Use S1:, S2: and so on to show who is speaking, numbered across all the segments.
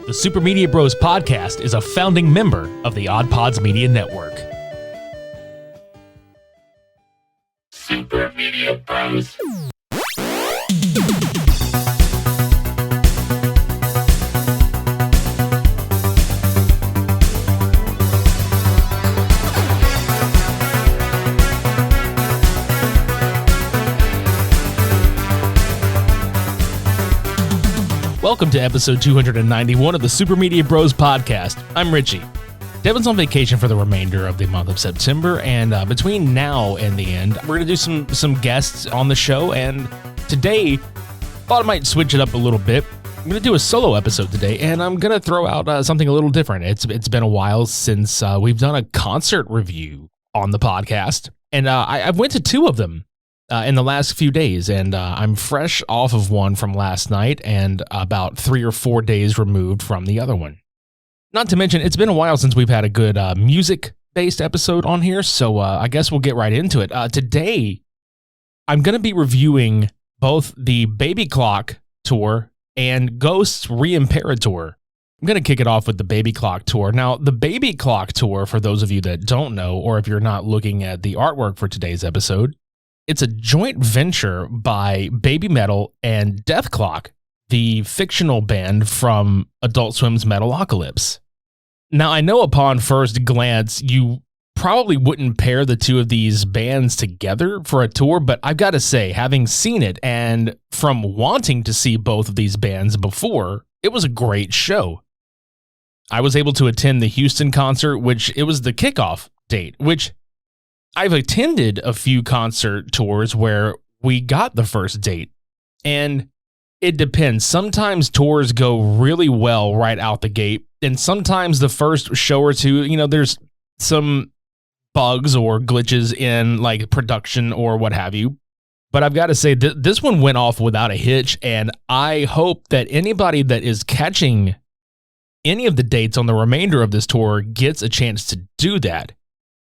S1: The Super Media Bros podcast is a founding member of the OddPods Media Network.
S2: Super Media Bros.
S1: Welcome to episode 291 of the Super Media Bros podcast. I'm Richie. Devin's on vacation for the remainder of the month of September, and between now and the end, we're going to do some guests on the show, and today, thought I might switch it up a little bit. I'm going to do a solo episode today, and I'm going to throw out something a little different. It's been a while since we've done a concert review on the podcast, and I've went to two of them in the last few days, and I'm fresh off of one from last night and about 3 or 4 days removed from the other one. Not to mention, it's been a while since we've had a good music-based episode on here, so I guess we'll get right into it. Today, I'm going to be reviewing both the Babyklok tour and GHOST Re-Imperatour. I'm going to kick it off with the Babyklok tour. Now, the Babyklok tour, for those of you that don't know, or if you're not looking at the artwork for today's episode, it's a joint venture by Babymetal and Dethklok, the fictional band from Adult Swim's Metalocalypse. Now, I know upon first glance, you probably wouldn't pair the two of these bands together for a tour, but I've got to say, having seen it and from wanting to see both of these bands before, it was a great show. I was able to attend the Houston concert, which it was the kickoff date, which I've attended a few concert tours where we got the first date, and it depends. Sometimes tours go really well right out the gate, and sometimes the first show or two, there's some bugs or glitches in like production or what have you. But I've got to say, this one went off without a hitch, and I hope that anybody that is catching any of the dates on the remainder of this tour gets a chance to do that.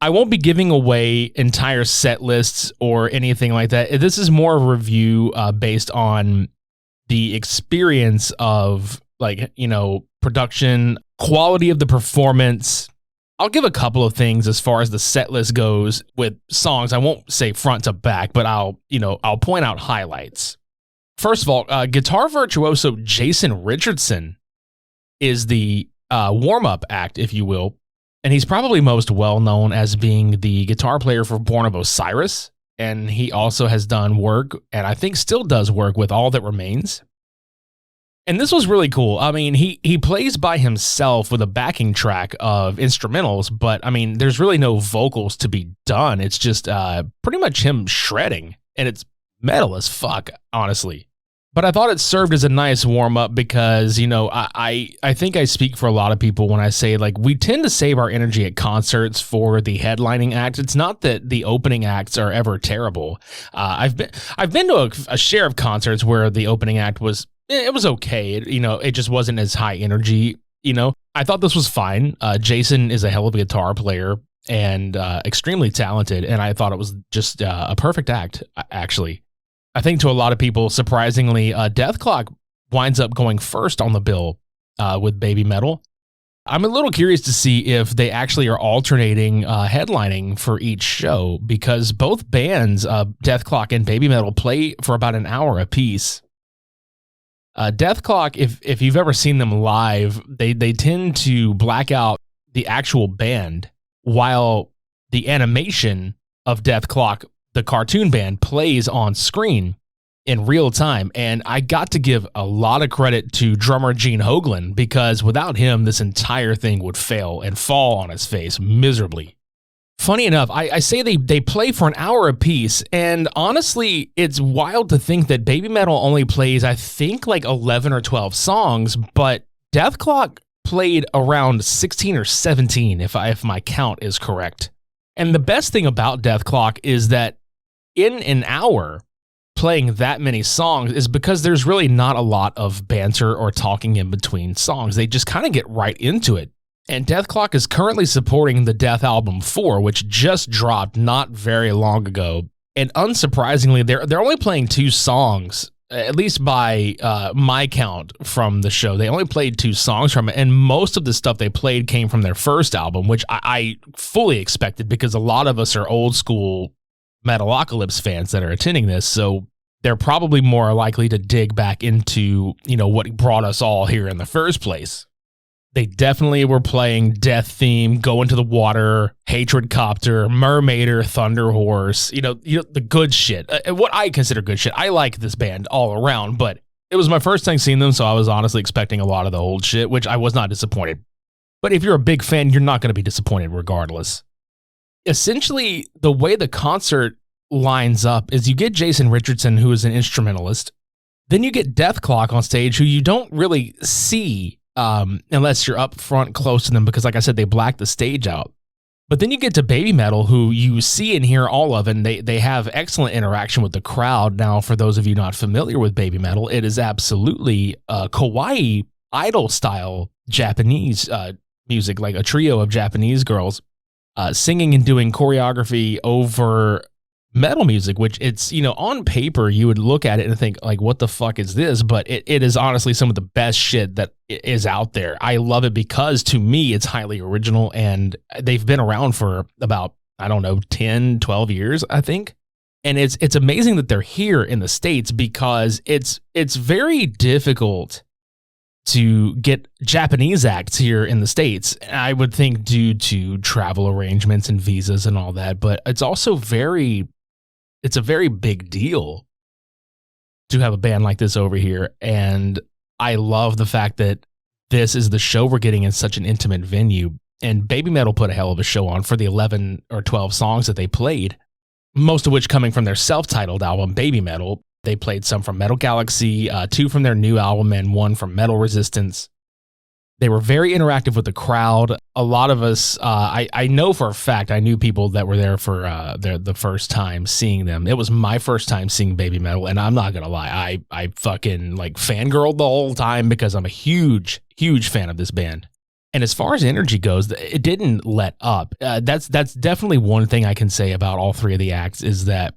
S1: I won't be giving away entire set lists or anything like that. This is more a review based on the experience of production, quality of the performance. I'll give a couple of things as far as the set list goes with songs. I won't say front to back, but I'll point out highlights. First of all, guitar virtuoso Jason Richardson is the warm-up act, if you will. And he's probably most well known as being the guitar player for Born of Osiris. And he also has done work, and I think still does work, with All That Remains. And this was really cool. I mean, he plays by himself with a backing track of instrumentals, but I mean, there's really no vocals to be done. It's just pretty much him shredding, and it's metal as fuck, honestly. But I thought it served as a nice warm-up because, I think I speak for a lot of people when I say, we tend to save our energy at concerts for the headlining act. It's not that the opening acts are ever terrible. I've been to a share of concerts where the opening act was okay. It just wasn't as high energy. I thought this was fine. Jason is a hell of a guitar player and extremely talented, and I thought it was just a perfect act, actually. I think to a lot of people, surprisingly, Dethklok winds up going first on the bill with Babymetal. I'm a little curious to see if they actually are alternating headlining for each show, because both bands, Dethklok and Babymetal, play for about an hour apiece. Dethklok, if you've ever seen them live, they tend to black out the actual band while the animation of Dethklok, the cartoon band, plays on screen in real time. And I got to give a lot of credit to drummer Gene Hoglan, because without him, this entire thing would fail and fall on its face miserably. Funny enough, I say they play for an hour apiece, and honestly, it's wild to think that Babymetal only plays, I think, 11 or 12 songs, but Dethklok played around 16 or 17, if my count is correct. And the best thing about Dethklok is that in an hour, playing that many songs is because there's really not a lot of banter or talking in between songs. They just kind of get right into it. And Dethklok is currently supporting the Death Album 4, which just dropped not very long ago. And unsurprisingly, they're only playing 2 songs at least by my count from the show, they only played 2 songs from it, and most of the stuff they played came from their first album, which I fully expected because a lot of us are old school Metalocalypse fans that are attending this, so they're probably more likely to dig back into, what brought us all here in the first place. They definitely were playing Death Theme, Go Into the Water, Hatred Copter, Mermaider, Thunder Horse, the good shit. What I consider good shit. I like this band all around, but it was my first time seeing them, so I was honestly expecting a lot of the old shit, which I was not disappointed. But if you're a big fan, you're not going to be disappointed regardless. Essentially, the way the concert lines up is you get Jason Richardson, who is an instrumentalist. Then you get Dethklok on stage, who you don't really see unless you're up front close to them, because like I said, they black the stage out. But then you get to Babymetal, who you see and hear all of, and they have excellent interaction with the crowd. Now, for those of you not familiar with Babymetal, it is absolutely kawaii idol-style Japanese music, like a trio of Japanese girls singing and doing choreography over metal music, which it's, on paper, you would look at it and think, like, what the fuck is this? But it is honestly some of the best shit that is out there. I love it because, to me, it's highly original, and they've been around for about, 10, 12 years, I think. And it's amazing that they're here in the States, because it's very difficult to get Japanese acts here in the States. I would think due to travel arrangements and visas and all that, but it's also it's a very big deal to have a band like this over here. And I love the fact that this is the show we're getting in such an intimate venue. And Babymetal put a hell of a show on for the 11 or 12 songs that they played, most of which coming from their self-titled album, Babymetal. They played some from Metal Galaxy, 2 from their new album, and 1 from Metal Resistance. They were very interactive with the crowd. A lot of us, I know for a fact, I knew people that were there for the first time seeing them. It was my first time seeing Babymetal, and I'm not going to lie, I fucking fangirled the whole time because I'm a huge, huge fan of this band. And as far as energy goes, it didn't let up. That's definitely one thing I can say about all 3 of the acts, is that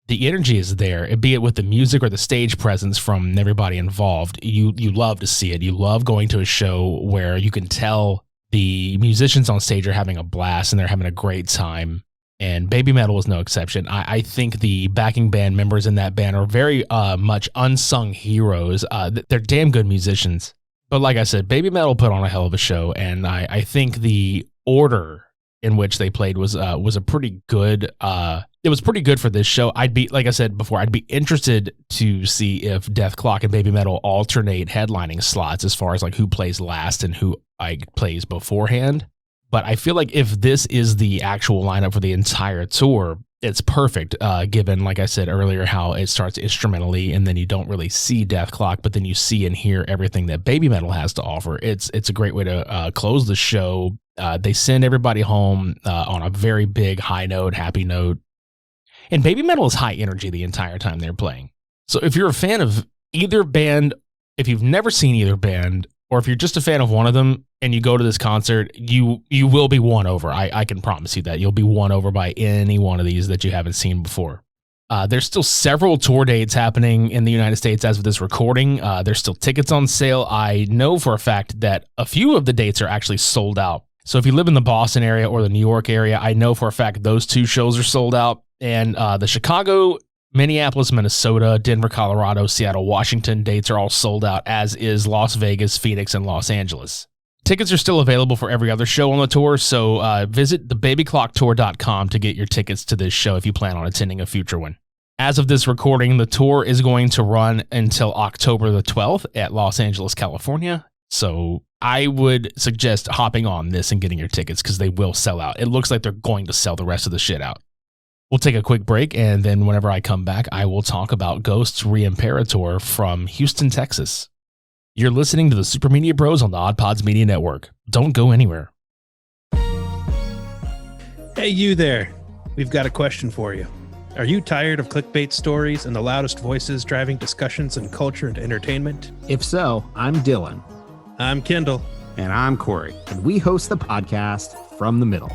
S1: the energy is there, be it with the music or the stage presence from everybody involved. You love to see it. You love going to a show where you can tell the musicians on stage are having a blast and they're having a great time. And Babymetal was no exception. I think the backing band members in that band are very much unsung heroes. They're damn good musicians. But like I said, Babymetal put on a hell of a show, and I think the order in which they played was a pretty good. It was pretty good for this show. Like I said before, I'd be interested to see if Dethklok and Babymetal alternate headlining slots as far as who plays last and who plays beforehand. But I feel like if this is the actual lineup for the entire tour, it's perfect, given, like I said earlier, how it starts instrumentally and then you don't really see Dethklok, but then you see and hear everything that Babymetal has to offer. It's a great way to close the show. They send everybody home on a very big high note, happy note. And Babymetal is high energy the entire time they're playing. So if you're a fan of either band, if you've never seen either band, or if you're just a fan of one of them and you go to this concert, you will be won over. I can promise you that. You'll be won over by any one of these that you haven't seen before. There's still several tour dates happening in the United States as of this recording. There's still tickets on sale. I know for a fact that a few of the dates are actually sold out. So if you live in the Boston area or the New York area, I know for a fact those 2 shows are sold out. And the Chicago, Minneapolis, Minnesota, Denver, Colorado, Seattle, Washington dates are all sold out, as is Las Vegas, Phoenix, and Los Angeles. Tickets are still available for every other show on the tour, so visit thebabykloktour.com to get your tickets to this show if you plan on attending a future one. As of this recording, the tour is going to run until October the 12th at Los Angeles, California. So I would suggest hopping on this and getting your tickets because they will sell out. It looks like they're going to sell the rest of the shit out. We'll take a quick break, and then whenever I come back, I will talk about GHOST Re-Imperatour from Houston, Texas. You're listening to the Super Media Bros on the OddPods Media Network. Don't go anywhere.
S3: Hey, you there. We've got a question for you. Are you tired of clickbait stories and the loudest voices driving discussions in culture and entertainment?
S4: If so, I'm Dylan.
S3: I'm Kendall.
S4: And I'm Corey. And we host the podcast From the Middle.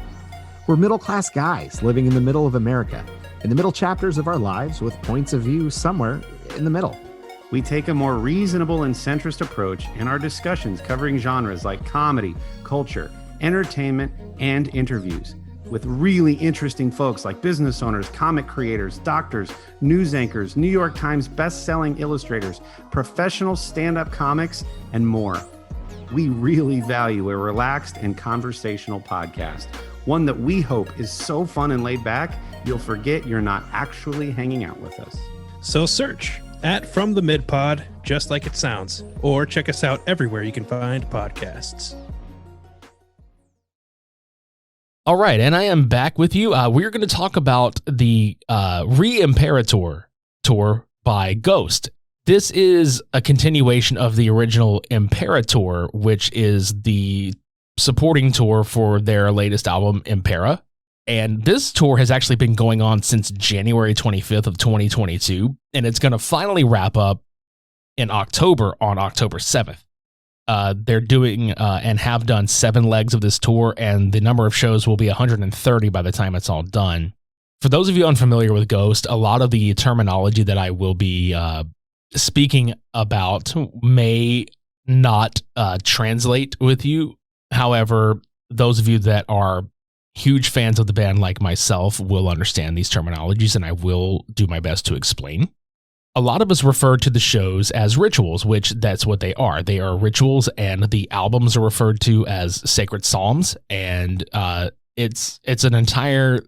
S4: We're middle-class guys living in the middle of America, in the middle chapters of our lives with points of view somewhere in the middle.
S5: We take a more reasonable and centrist approach in our discussions covering genres like comedy, culture, entertainment, and interviews with really interesting folks like business owners, comic creators, doctors, news anchors, New York Times best-selling illustrators, professional stand-up comics, and more. We really value a relaxed and conversational podcast, one that we hope is so fun and laid back, you'll forget you're not actually hanging out with us.
S3: So search at From the Mid Pod, just like it sounds, or check us out everywhere you can find podcasts.
S1: All right, and I am back with you. We're going to talk about the Re-Imperator tour by Ghost. This is a continuation of the original Imperator, which is the supporting tour for their latest album, Impera. And this tour has actually been going on since January 25th of 2022, and it's going to finally wrap up in October on October 7th. They're doing and have done 7 legs of this tour, and the number of shows will be 130 by the time it's all done. For those of you unfamiliar with Ghost, a lot of the terminology that I will be speaking about may not translate with you. However, those of you that are huge fans of the band like myself will understand these terminologies, and I will do my best to explain. A lot of us refer to the shows as rituals, which that's what they are. They are rituals, and the albums are referred to as sacred psalms, and it's an entire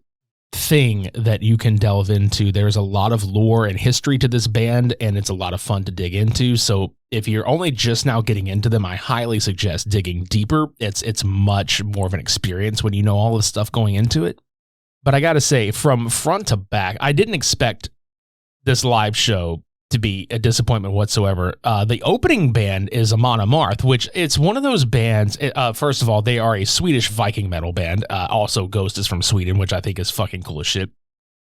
S1: thing that you can delve into. There's a lot of lore and history to this band, and it's a lot of fun to dig into. So if you're only just now getting into them, I highly suggest digging deeper. It's much more of an experience when you know all this stuff going into it. But I gotta say, from front to back, I didn't expect this live show to be a disappointment whatsoever. The opening band is Amon Amarth, which it's one of those bands. First of all, they are a Swedish Viking metal band. Also, Ghost is from Sweden, which I think is fucking cool as shit.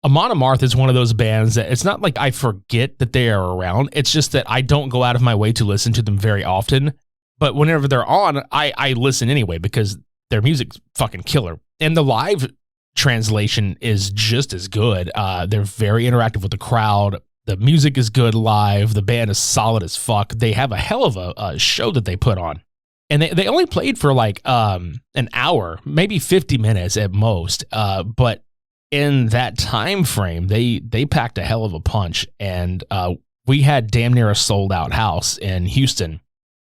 S1: Amon Amarth is one of those bands that it's not like I forget that they are around. It's just that I don't go out of my way to listen to them very often. But whenever they're on, I listen anyway because their music's fucking killer. And the live translation is just as good. They're very interactive with the crowd. The music is good live. The band is solid as fuck. They have a hell of a show that they put on. And they only played for like an hour, maybe 50 minutes at most. But in that time frame, they packed a hell of a punch. And we had damn near a sold out house in Houston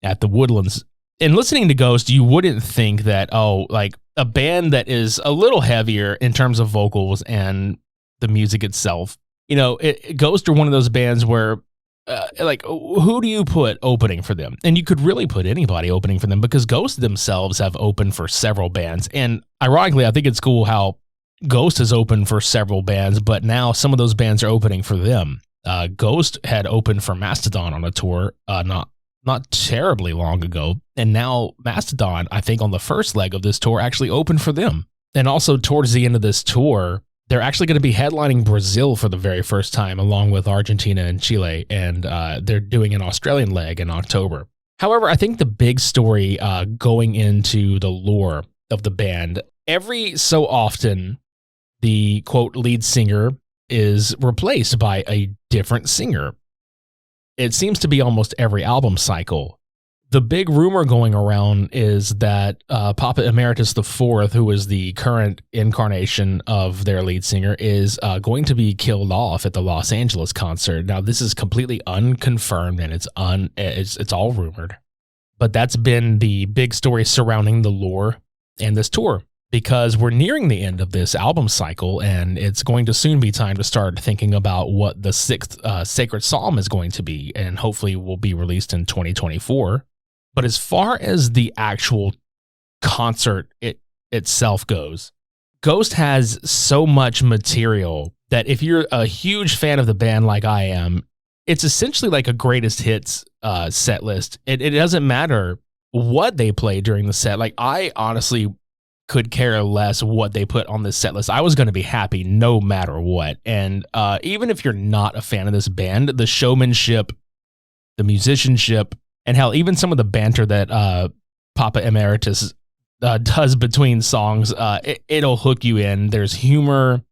S1: at the Woodlands. And listening to Ghost, you wouldn't think that, like a band that is a little heavier in terms of vocals and the music itself. You know, Ghost are one of those bands where, like, who do you put opening for them? And you could really put anybody opening for them because Ghost themselves have opened for several bands. And ironically, I think it's cool how Ghost has opened for several bands, but now some of those bands are opening for them. Ghost had opened for Mastodon on a tour not terribly long ago. And now Mastodon, I think on the first leg of this tour, actually opened for them. And also towards the end of this tour, they're actually going to be headlining Brazil for the very first time, along with Argentina and Chile. And they're doing an Australian leg in October. However, I think the big story going into the lore of the band, every so often, the quote lead singer is replaced by a different singer. It seems to be almost every album cycle. The big rumor going around is that Papa Emeritus IV, who is the current incarnation of their lead singer, is going to be killed off at the Los Angeles concert. Now, this is completely unconfirmed and it's all rumored. But that's been the big story surrounding the lore and this tour, because we're nearing the end of this album cycle, and it's going to soon be time to start thinking about what the 6th Sacred Psalm is going to be, and hopefully will be released in 2024. But as far as the actual concert itself goes, Ghost has so much material that if you're a huge fan of the band like I am, it's essentially like a greatest hits set list. It doesn't matter what they play during the set. Like, I honestly could care less what they put on this set list. I was going to be happy no matter what. And even if you're not a fan of this band, the showmanship, the musicianship, and hell, even some of the banter that Papa Emeritus does between songs, it'll hook you in. There's humor,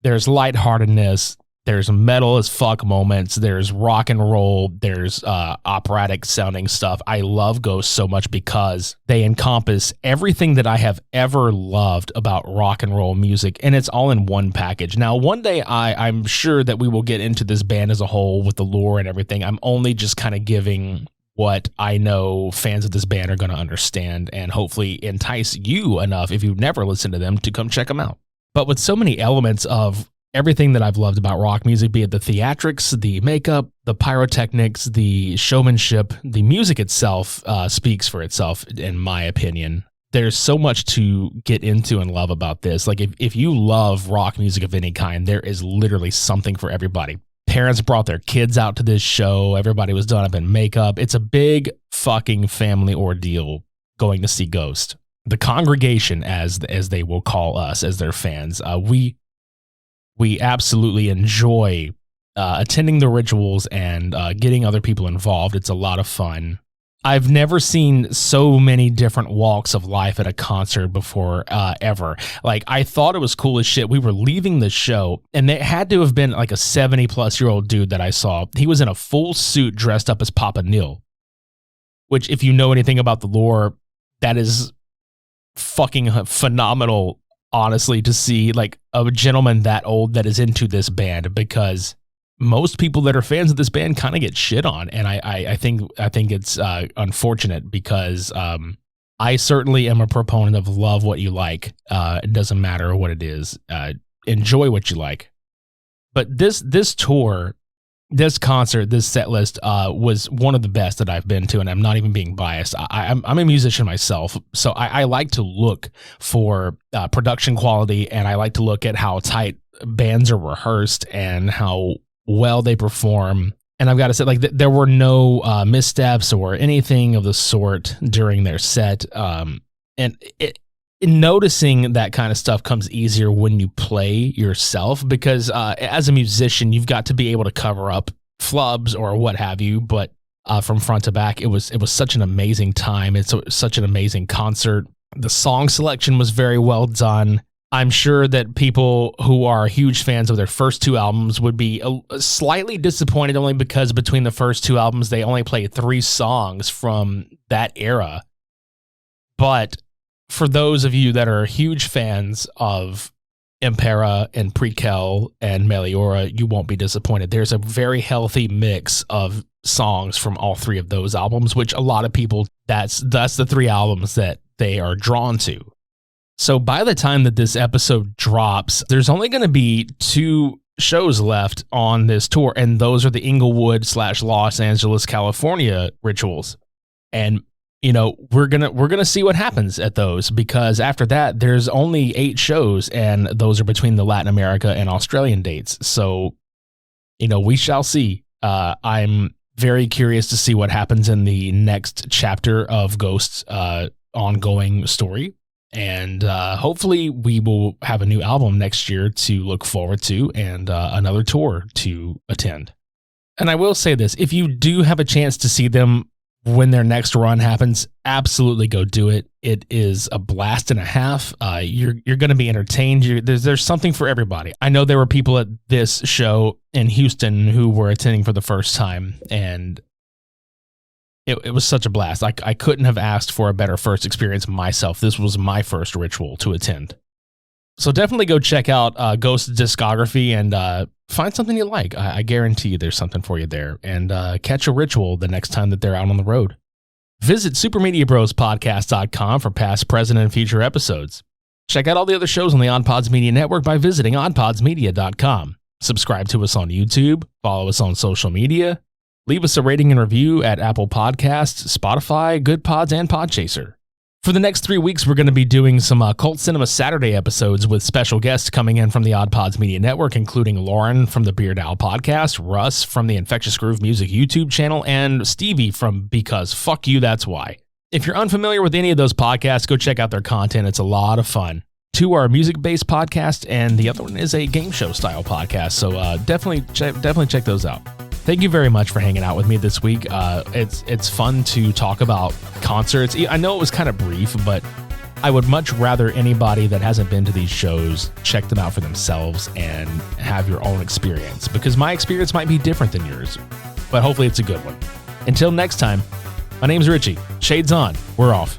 S1: there's lightheartedness, There's metal as fuck moments. There's rock and roll. There's operatic sounding stuff. I love Ghost so much because they encompass everything that I have ever loved about rock and roll music, and it's all in one package. Now, one day I'm sure that we will get into this band as a whole with the lore and everything. I'm only just kind of giving what I know fans of this band are going to understand and hopefully entice you enough, if you've never listened to them, to come check them out. But with so many elements of everything that I've loved about rock music, be it the theatrics, the makeup, the pyrotechnics, the showmanship, the music itself speaks for itself, in my opinion. There's so much to get into and love about this. Like, if you love rock music of any kind, there is literally something for everybody. Parents brought their kids out to this show. Everybody was done up in makeup. It's a big fucking family ordeal going to see Ghost. The congregation, as they will call us, as their fans, we absolutely enjoy attending the rituals and getting other people involved. It's a lot of fun. I've never seen so many different walks of life at a concert before, ever. Like, I thought it was cool as shit. We were leaving the show, and it had to have been like a 70-plus-year-old dude that I saw. He was in a full suit dressed up as Papa Nil, which, if you know anything about the lore, that is fucking phenomenal, honestly, to see like a gentleman that old that is into this band, because most people that are fans of this band kind of get shit on, and I think it's unfortunate, because I certainly am a proponent of love what you like. It doesn't matter what it is. Enjoy what you like. But this tour, this concert, this set list was one of the best that I've been to, and I'm not even being biased. I'm a musician myself, so I like to look for production quality, and I like to look at how tight bands are rehearsed and how well they perform. And I've got to say, like, there were no missteps or anything of the sort during their set. Noticing that kind of stuff comes easier when you play yourself, because as a musician, you've got to be able to cover up flubs or what have you. But from front to back, it was such an amazing time. It's such an amazing concert. The song selection was very well done. I'm sure that people who are huge fans of their first two albums would be slightly disappointed, only because between the first two albums, they only played 3 songs from that era. But for those of you that are huge fans of Impera and Prequel and Meliora, you won't be disappointed. There's a very healthy mix of songs from all 3 of those albums, which a lot of people, that's the 3 albums that they are drawn to. So by the time that this episode drops, there's only going to be 2 shows left on this tour, and those are the Inglewood/Los Angeles, California rituals. And you know, we're gonna see what happens at those, because after that, there's only 8 shows, and those are between the Latin America and Australian dates. So, you know, we shall see. I'm very curious to see what happens in the next chapter of Ghost's ongoing story, and hopefully we will have a new album next year to look forward to, and another tour to attend. And I will say this: if you do have a chance to see them when their next run happens, absolutely go do it. It is a blast and a half. You're going to be entertained. There's something for everybody. I know there were people at this show in Houston who were attending for the first time, and it was such a blast. I couldn't have asked for a better first experience myself. This was my first ritual to attend. So definitely go check out Ghost's discography and find something you like. I guarantee you there's something for you there. And catch a ritual the next time that they're out on the road. Visit supermediabrospodcast.com for past, present, and future episodes. Check out all the other shows on the OddPods Media Network by visiting oddpodsmedia.com. Subscribe to us on YouTube. Follow us on social media. Leave us a rating and review at Apple Podcasts, Spotify, Good Pods, and Podchaser. For the next 3 weeks, we're going to be doing some Cult Cinema Saturday episodes with special guests coming in from the OddPods Media Network, including Lauren from the Beard Owl Podcast, Russ from the Infectious Groove Music YouTube channel, and Stevie from Because Fuck You, That's Why. If you're unfamiliar with any of those podcasts, go check out their content. It's a lot of fun. 2 are music-based podcasts, and the other one is a game show style podcast. So definitely check those out. Thank you very much for hanging out with me this week. It's fun to talk about concerts. I know it was kind of brief, but I would much rather anybody that hasn't been to these shows check them out for themselves and have your own experience, because my experience might be different than yours, but hopefully it's a good one. Until next time, my name's Richie. Shades on. We're off.